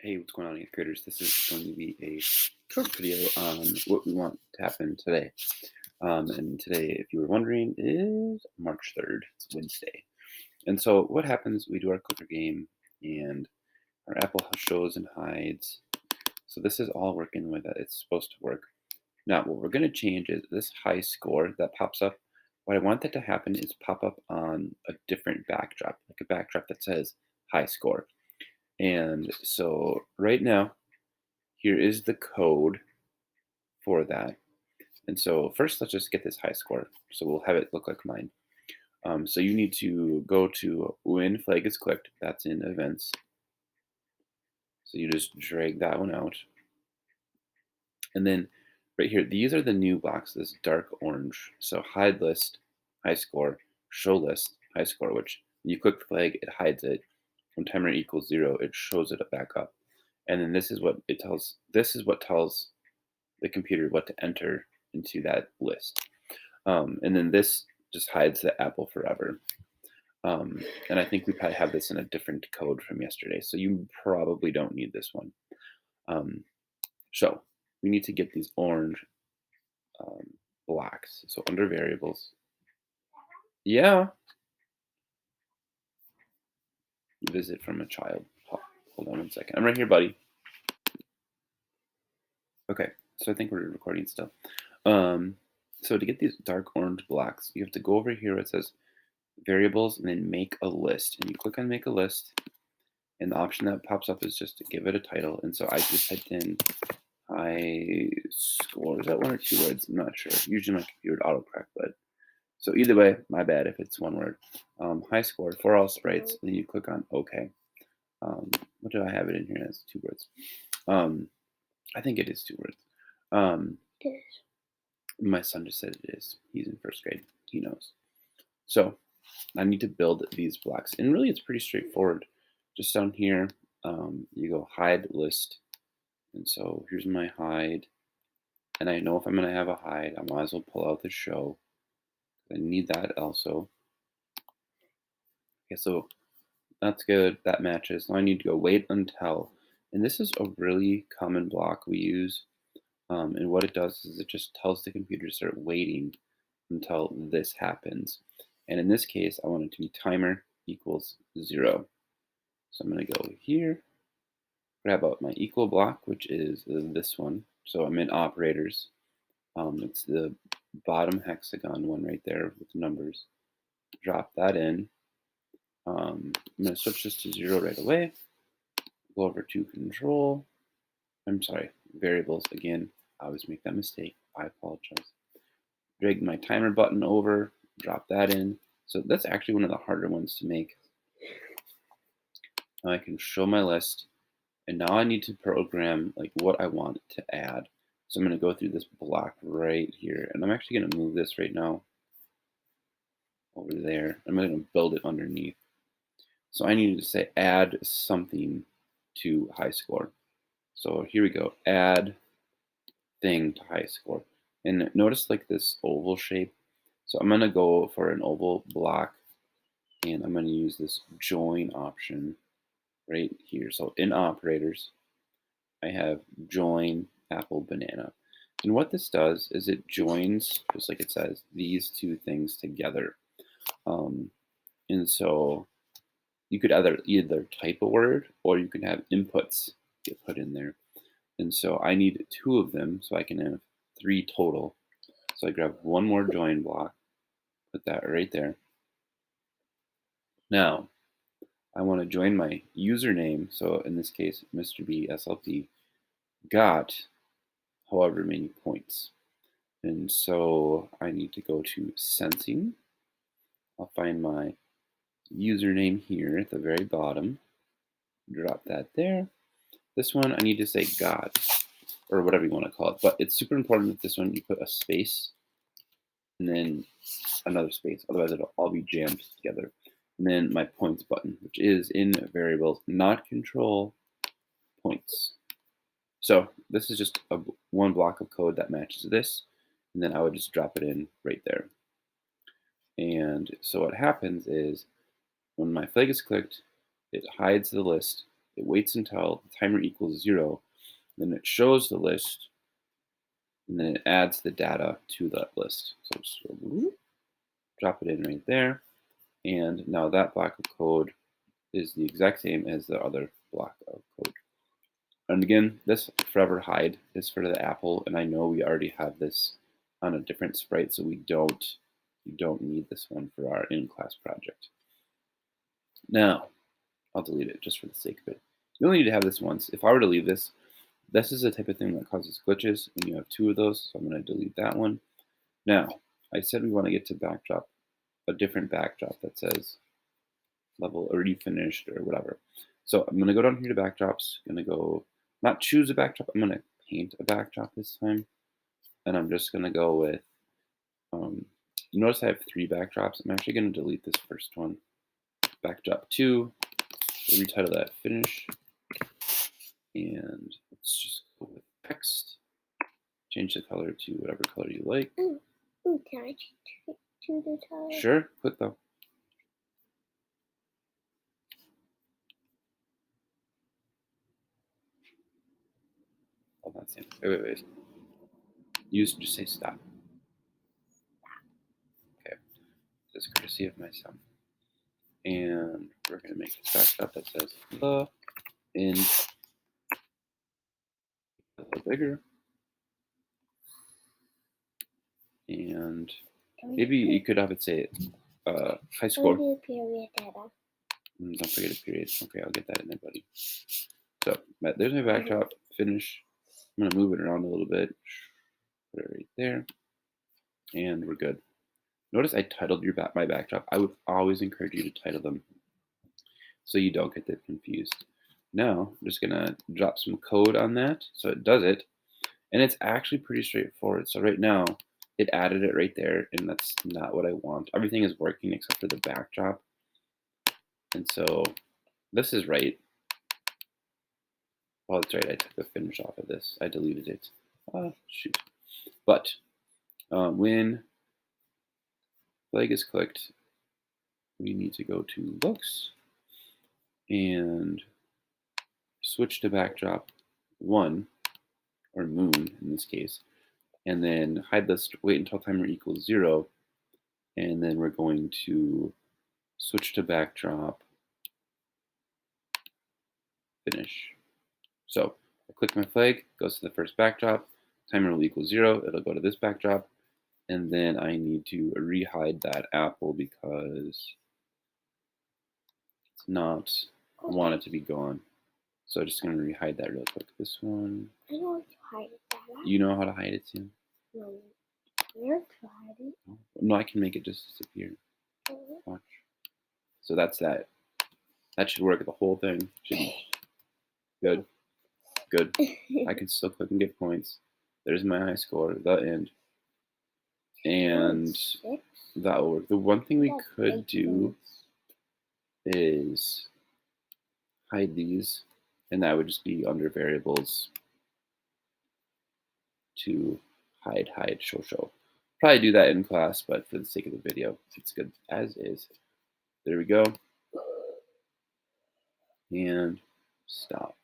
Hey, what's going on, eighth graders? This is going to be a short video on what we want to happen today. And today, if you were wondering, is March 3rd. It's Wednesday. And so what happens, we do our clicker game, and our apple shows and hides. So this is all working the way that it's supposed to work. Now, what we're going to change is this high score that pops up. What I want that to happen is pop up on a different backdrop, like a backdrop that says high score. And so right now, here is the code for that. And so first, let's just get this high score. So we'll have it look like mine. So you need to go to when flag is clicked. That's in events. So you just drag that one out. And then right here, these are the new blocks, this dark orange. So hide list, high score, show list, high score, which when you click the flag, it hides it. When timer equals 0, it shows it back up. And then this is what it tells. This is what tells the computer what to enter into that list. And then this just hides the apple forever. And I think we probably have this in a different code from yesterday, so you probably don't need this one. Um, so we need to get these orange um, blocks. So under variables, yeah, visit from a child. Hold on one second. I'm right here, buddy. Okay, so I think we're recording still. Um, so to get these dark orange blocks, you have to go over here where it says variables and then make a list. And you click on make a list, and the option that pops up is just to give it a title. And so I just typed in high score. Is that one or two words? I'm not sure. Usually my computer would autocorrect, but so either way, my bad if it's one word. High score for all sprites. Then you click on OK. What do I have it in here as? Two words. I think it is two words. My son just said it is. He's in first grade. He knows. So I need to build these blocks. And really, it's pretty straightforward. Just down here, you go hide list. And so here's my hide. And I know if I'm going to have a hide, I might as well pull out the show. I need that also. Okay, so that's good. That matches. Now I need to go wait until. And this is a really common block we use. And what it does is it just tells the computer to start waiting until this happens. And in this case, I want it to be timer equals 0. So I'm going to go here, grab out my equal block, which is this one. So I'm in operators. It's the bottom hexagon one right there with the numbers. Drop that in. I'm going to switch this to 0 right away. Go over to control. I'm sorry, variables again. I always make that mistake. I apologize. Drag my timer button over, drop that in. So that's actually one of the harder ones to make. Now I can show my list, and now I need to program like what I want to add. So I'm going to go through this block right here, and I'm actually going to move this right now over there. I'm going to build it underneath. So I need to say add something to high score. So here we go, add thing to high score. And notice like this oval shape. So I'm going to go for an oval block, and I'm going to use this join option right here. So in operators, I have join apple banana. And what this does is it joins, just like it says, these two things together. And so you could either type a word or you can have inputs get put in there. And so I need two of them so I can have 3 total. So I grab one more join block, put that right there. Now I want to join my username. So in this case, Mr. B SLP got however many points. And so I need to go to sensing. I'll find my username here at the very bottom. Drop that there. This one I need to say God or whatever you want to call it. But it's super important that this one you put a space and then another space. Otherwise it'll all be jammed together. And then my points button, which is in variables, not control points. So this is just one block of code that matches this. And then I would just drop it in right there. And so what happens is when my flag is clicked, it hides the list, it waits until the timer equals 0, then it shows the list, and then it adds the data to that list. So just drop it in right there, and now that block of code is the exact same as the other block of code. And again, this forever hide is for the apple, and I know we already have this on a different sprite, so we don't need this one for our in-class project. Now, I'll delete it just for the sake of it. You only need to have this once. If I were to leave this, this is the type of thing that causes glitches when you have 2 of those, so I'm going to delete that one. Now, I said we want to get to backdrop, a different backdrop that says level already finished or whatever. So I'm going to go down here to backdrops. I'm going to go, not choose a backdrop, I'm going to paint a backdrop this time. And I'm just going to go with, you notice I have 3 backdrops. I'm actually going to delete this first one. Backdrop 2, we'll retitle that finish. And let's just go with text. Change the color to whatever color you like. Ooh, can I change it to the color? Sure, click though. Hold on a second. Wait. Just say stop. Okay. This is courtesy of my son. And we're going to make a backdrop that says the in a little bigger. And maybe you could have it say high score. Don't forget a period. Okay, I'll get that in there, buddy. So there's my backdrop. Finish. I'm going to move it around a little bit. Put it right there. And we're good. Notice I titled my backdrop. I would always encourage you to title them so you don't get that confused. Now, I'm just going to drop some code on that so it does it. And it's actually pretty straightforward. So right now, it added it right there, and that's not what I want. Everything is working except for the backdrop. And so this is right. Well, that's right. I took the finish off of this. I deleted it. Shoot. But when flag is clicked, we need to go to looks and switch to backdrop 1, or moon in this case, and then hide list, wait until timer equals 0, and then we're going to switch to backdrop finish. So I click my flag, goes to the first backdrop, timer will equal 0, it'll go to this backdrop, and then I need to rehide that apple because it's not, I want it to be gone. So I'm just going to rehide that real quick. This one. I know how to hide it. You know how to hide it, Sam? No, where to hide it? No, I can make it just disappear. Watch. So that's that. That should work. The whole thing should be good. Good. I can still click and get points. There's my high score, the end. And that will work. The one thing we could do is hide these, and that would just be under variables to hide, show. Probably do that in class, but for the sake of the video, it's good as is. There we go. And stop.